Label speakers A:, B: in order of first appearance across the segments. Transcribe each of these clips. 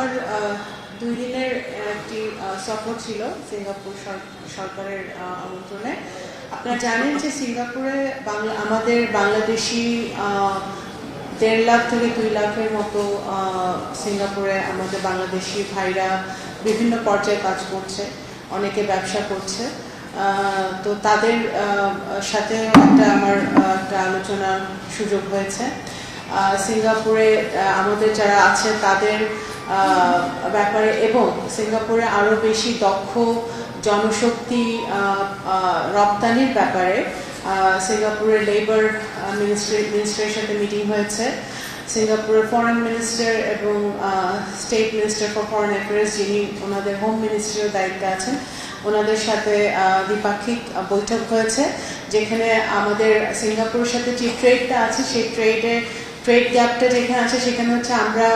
A: আমার 2 দিনের একটি সফর ছিল সিঙ্গাপুর সরকারের আমন্ত্রণে। আপনারা জানেন যে সিঙ্গাপুরে আমাদের বাংলাদেশি 1.5 লাখ থেকে 2 লাখের মতো সিঙ্গাপুরে আমাদের বাংলাদেশি ভাইরা বিভিন্ন পর্যায়ে কাজ করছে, অনেকে ব্যবসা করছে। তো তাদের সাথে আমার একটা আলোচনার সুযোগ হয়েছে। সিঙ্গাপুরে আমাদের যারা আছে তাদের ব্যাপারে এবং সিঙ্গাপুরে আরও বেশি দক্ষ জনশক্তি রপ্তানির ব্যাপারে সিঙ্গাপুরের লেবার মিনিস্ট্রির সাথে মিটিং হয়েছে। সিঙ্গাপুরের ফরেন মিনিস্টার এবং state minister for foreign affairs, যিনি ওনাদের হোম মিনিস্ট্রির দায়িত্বে আছেন, ওনাদের সাথে দ্বিপাক্ষিক বৈঠক হয়েছে, যেখানে আমাদের সিঙ্গাপুরের সাথে যে ট্রেডটা আছে সেই ট্রেড গ্যাপটা যেখানে আছে সেখানে হচ্ছে আমরা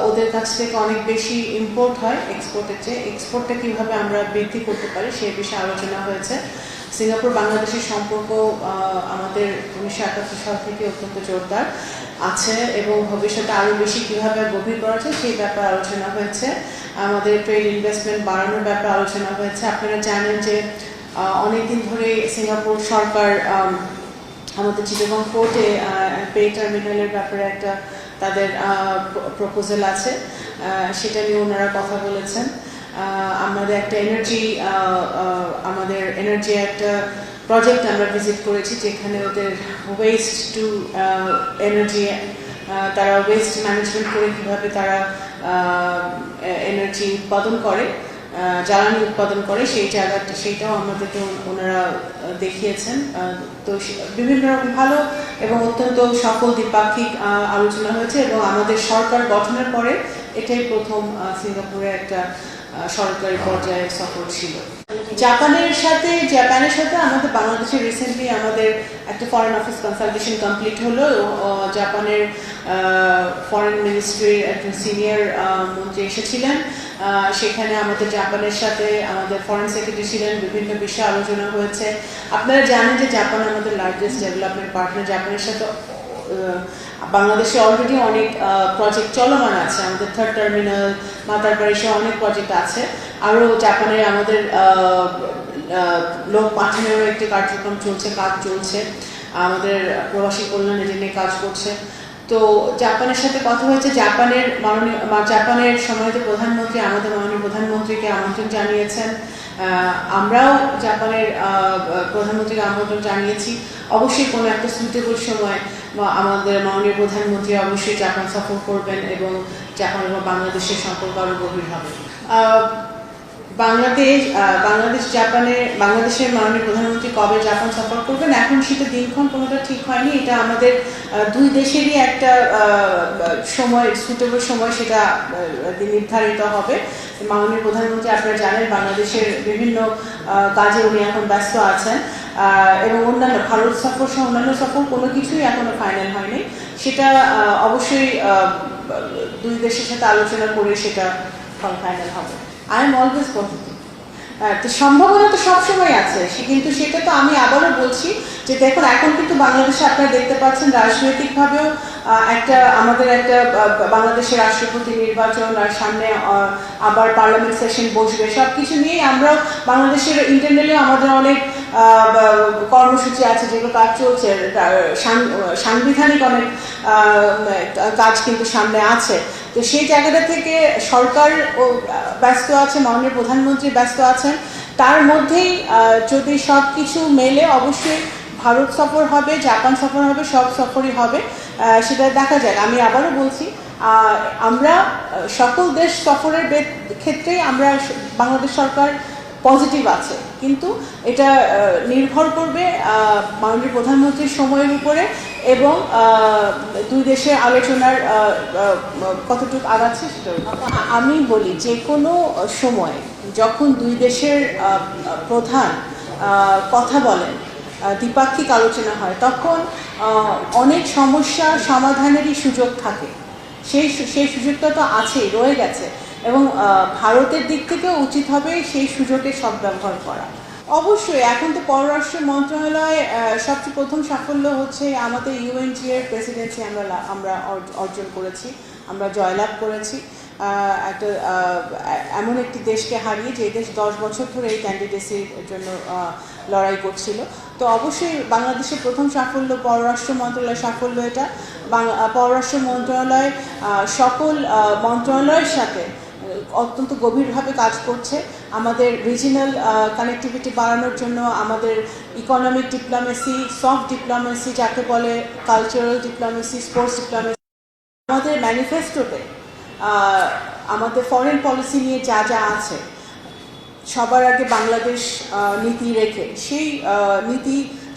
A: ওদের কাছ থেকে অনেক বেশি ইম্পোর্ট হয় এক্সপোর্টের চেয়ে। এক্সপোর্টটা কীভাবে আমরা বৃদ্ধি করতে পারি সেই বিষয়ে আলোচনা হয়েছে। সিঙ্গাপুর বাংলাদেশের সম্পর্ক আমাদের 1971 সাল থেকে অত্যন্ত জোরদার আছে এবং ভবিষ্যতে আরও বেশি কীভাবে গভীর করা যায় সেই ব্যাপারে আলোচনা হয়েছে। আমাদের ট্রেড ইনভেস্টমেন্ট বাড়ানোর ব্যাপারে আলোচনা হয়েছে। আপনারা জানেন যে অনেকদিন ধরে সিঙ্গাপুর সরকার আমাদের চিটাগং পোর্টে পে টার্মিনালের ব্যাপারে একটা তাদের প্রপোজাল আছে, সেটা নিয়ে ওনারা কথা বলেছেন। আমাদের একটা এনার্জি একটা প্রজেক্ট আমরা ভিজিট করেছি, যেখানে ওদের ওয়েস্ট টু এনার্জি, তারা ওয়েস্ট ম্যানেজমেন্ট করে কীভাবে তারা এনার্জি উৎপাদন করে, জ্বালানি উৎপাদন করে সেইটাও আমাদেরকে ওনারা দেখিয়েছেন। তো বিভিন্ন রকম ভালো এবং অত্যন্ত সফল দ্বিপাক্ষিক আলোচনা হয়েছে এবং আমাদের সরকার গঠনের পরে এটাই প্রথম সিঙ্গাপুরে একটা সরকারি পর্যায়ে সফর ছিল। জাপানের সাথে আমাদের বাংলাদেশে রিসেন্টলি আমাদের একটা ফরেন অফিস কনসালটেশন কমপ্লিট হলো। জাপানের ফরেন মিনিস্ট্রির একজন সিনিয়র মন্ত্রী এসেছিলেন, সেখানে আমাদের জাপানের সাথে আমাদের ফরেন সেক্রেটারি ছিলেন, বিভিন্ন বিষয়ে আলোচনা হয়েছে। আপনারা জানেন যে জাপান আমাদের লার্জেস্ট ডেভেলপমেন্ট পার্টনার। জাপানের সাথে বাংলাদেশে অলরেডি অনেক প্রজেক্ট চলমান আছে, আমাদের 3rd টার্মিনাল, মাতারবাড়ি সহ অনেক প্রজেক্ট আছে। আরও জাপানের আমাদের লোক পাঠানোরও একটি কার্যক্রম চলছে, কাজ চলছে, আমাদের প্রবাসী কল্যাণ এটা নিয়ে কাজ করছে। তো জাপানের সাথে কথা হয়েছে। জাপানের সম্মানিত প্রধানমন্ত্রী আমাদের মাননীয় প্রধানমন্ত্রীকে আমন্ত্রণ জানিয়েছেন। আমরাও জাপানের প্রধানমন্ত্রীকে আমন্ত্রণ জানিয়েছি। অবশ্যই কোনো একটা সুইটেবল সময় আমাদের মাননীয় প্রধানমন্ত্রী অবশ্যই জাপান সফর করবেন এবং জাপান এবং বাংলাদেশের সম্পর্ক আরও গভীর হবে। বাংলাদেশের মাননীয় প্রধানমন্ত্রী কবে জাপান সফর করবেন এখন সেটা দিনক্ষণ কোনোটা ঠিক হয়নি। এটা আমাদের দুই দেশেরই একটা সময়, সুইটেবল সময়, সেটা নির্ধারিত হবে। মাননীয় প্রধানমন্ত্রী আপনারা জানেন বাংলাদেশের বিভিন্ন কাজে উনি এখন ব্যস্ত আছেন এবং অন্যান্য ভারত সফর সহ অন্যান্য সফর কোনো কিছুই এখনো ফাইনাল হয়নি। সেটা অবশ্যই দুই দেশের সাথে আলোচনা করে সেটা ফাইনাল হবে। I am always positive. তো সম্ভাবনা তো সবসময় আছে, কিন্তু সেটা তো আমি আবারও বলছি যে দেখুন এখন কিন্তু বাংলাদেশে আপনারা দেখতে পাচ্ছেন রাজনৈতিকভাবেও আমাদের একটা বাংলাদেশের রাষ্ট্রপতি নির্বাচন, আর সামনে আবার পার্লামেন্ট সেশন বসবে। সব কিছু নিয়েই আমরা বাংলাদেশের ইন্টারনালি আমাদের অনেক কর্মসূচি আছে যেগুলো কাজ চলছে, সাংবিধানিক অনেক কাজ কিন্তু সামনে আছে। তো সেই জায়গাটা থেকে সরকার ব্যস্ত আছে, মাননীয় প্রধানমন্ত্রী ব্যস্ত আছেন। তার মধ্যেই যদি সব কিছু মেলে অবশ্যই ভারত সফর হবে, জাপান সফর হবে, সব সফরই হবে, সেটা দেখা যাক। আমি আবারও বলছি আমরা সকল দেশ সফরের ক্ষেত্রেই আমরা বাংলাদেশ সরকার পজিটিভ আছে, কিন্তু এটা নির্ভর করবে মাননীয় প্রধানমন্ত্রীর সময়ের উপরে এবং দুই দেশের আলোচনার কতটুকু আগাচ্ছে সেটা। আমি বলি যে কোনো সময় যখন দুই দেশের প্রধান কথা বলেন, দ্বিপাক্ষিক আলোচনা হয়, তখন অনেক সমস্যা সমাধানেরই সুযোগ থাকে। সেই সুযোগটা তো আছেই, রয়ে গেছে এবং ভারতের দিক থেকেও উচিত হবে সেই সুযোগের সদ্ব্যবহার করা। অবশ্যই এখন তো পররাষ্ট্র মন্ত্রণালয় সবচেয়ে প্রথম সাফল্য হচ্ছে আমাদের ইউএনজি এর প্রেসিডেন্সি আমরা অর্জন করেছি। আমরা জয়লাভ করেছি একটা এমন একটি দেশকে হারিয়ে, যে দেশ 10 বছর ধরে এই ক্যান্ডিডেসির জন্য লড়াই করছিল। তো অবশ্যই বাংলাদেশের প্রথম সাফল্য পররাষ্ট্র মন্ত্রণালয়ের সাফল্য। এটা পররাষ্ট্র মন্ত্রণালয় সকল মন্ত্রণালয়ের সাথে অত্যন্ত গভীরভাবে কাজ করছে আমাদের রিজিনাল কানেক্টিভিটি বাড়ানোর জন্য, আমাদের ইকোনমিক ডিপ্লোমেসি, সফট ডিপ্লোমেসি যাকে বলে, কালচারাল ডিপ্লোমেসি, স্পোর্টস ডিপ্লোমেসি। আমাদের ম্যানিফেস্টোতে আমাদের ফরেন পলিসি নিয়ে যা যা আছে, সবার আগে বাংলাদেশ নীতি রেখে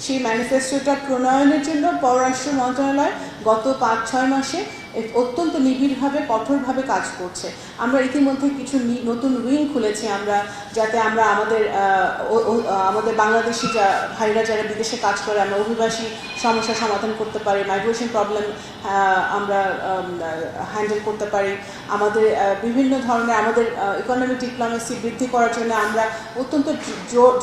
A: সেই ম্যানিফেস্টোটা প্রণয়নের জন্য পররাষ্ট্র মন্ত্রণালয় গত 5-6 মাসে অত্যন্ত নিবিড়ভাবে কঠোরভাবে কাজ করছে। আমরা ইতিমধ্যে কিছু নতুন উইং খুলেছি আমরা, যাতে আমরা আমাদের বাংলাদেশি ভাইরা যারা বিদেশে কাজ করে, আমরা অভিবাসী সমস্যা সমাধান করতে পারি, মাইগ্রেশন প্রবলেম আমরা হ্যান্ডেল করতে পারি। আমাদের বিভিন্ন ধরনের আমাদের ইকোনমিক ডিপ্লোমেসি বৃদ্ধি করার জন্য আমরা অত্যন্ত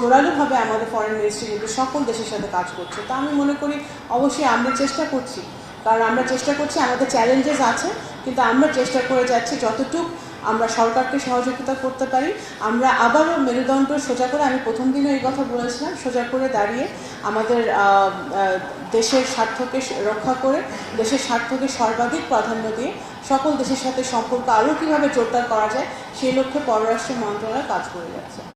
A: জোরালোভাবে আমাদের ফরেন মিনিস্ট্রি কিন্তু সকল দেশের সাথে কাজ করছে। তা আমি মনে করি অবশ্যই আমরা চেষ্টা করছি, কারণ আমরা চেষ্টা করছি, আমাদের চ্যালেঞ্জেস আছে, কিন্তু আমরা চেষ্টা করে যাচ্ছি যতটুকু আমরা সরকারকে সহযোগিতা করতে পারি। আমরা আবারও মেরুদণ্ড সোজা করে, আমি প্রথম দিনে এই কথা বলেছিলাম, সোজা করে দাঁড়িয়ে আমাদের দেশের স্বার্থকে রক্ষা করে, দেশের স্বার্থকে সর্বাধিক প্রাধান্য দিয়ে সকল দেশের সাথে সম্পর্ক আরও কীভাবে জোরদার করা যায় সেই লক্ষ্যে পররাষ্ট্র মন্ত্রণালয় কাজ করে যাচ্ছে।